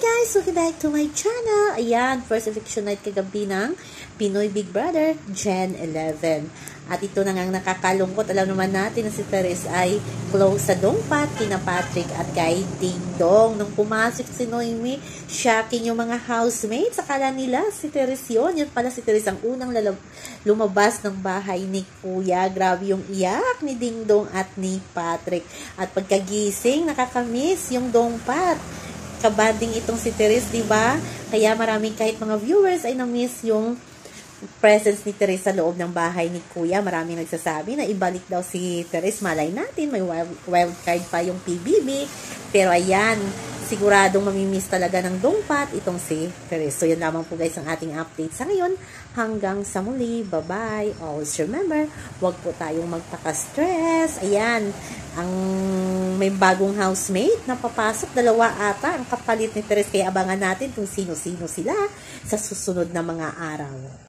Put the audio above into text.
guys! Welcome back to my channel. Ayan, first eviction night kagabi ng Pinoy Big Brother Gen 11. At ito na nga nakakalungkot. Alam naman natin na si Therese ay close sa dongpat kina Patrick at kay Ding Dong. Nung pumasok si Noemi, shocking yung mga housemates. Akala nila si Therese yun. Yun pala si Therese ang unang lumabas ng bahay ni Kuya. Grabe yung iyak ni Ding Dong at ni Patrick. At pagkagising, nakakamiss yung dongpat. Kabanding itong si Therese, di ba? Kaya maraming kahit mga viewers ay na-miss yung presence ni Therese sa loob ng bahay ni Kuya. Maraming nagsasabi na ibalik daw si Therese. Malay natin, may wild card pa yung PBB. Pero ayan, siguradong mamimiss talaga ng dongpat itong si Therese. So, yan lamang po guys ang ating update sa ngayon. Hanggang sa muli. Bye-bye. Always remember, huwag po tayong magpaka-stress. Ayan, ang may bagong housemate na papasok. Dalawa ata ang kapalit ni Therese. Kaya abangan natin kung sino-sino sila sa susunod na mga araw.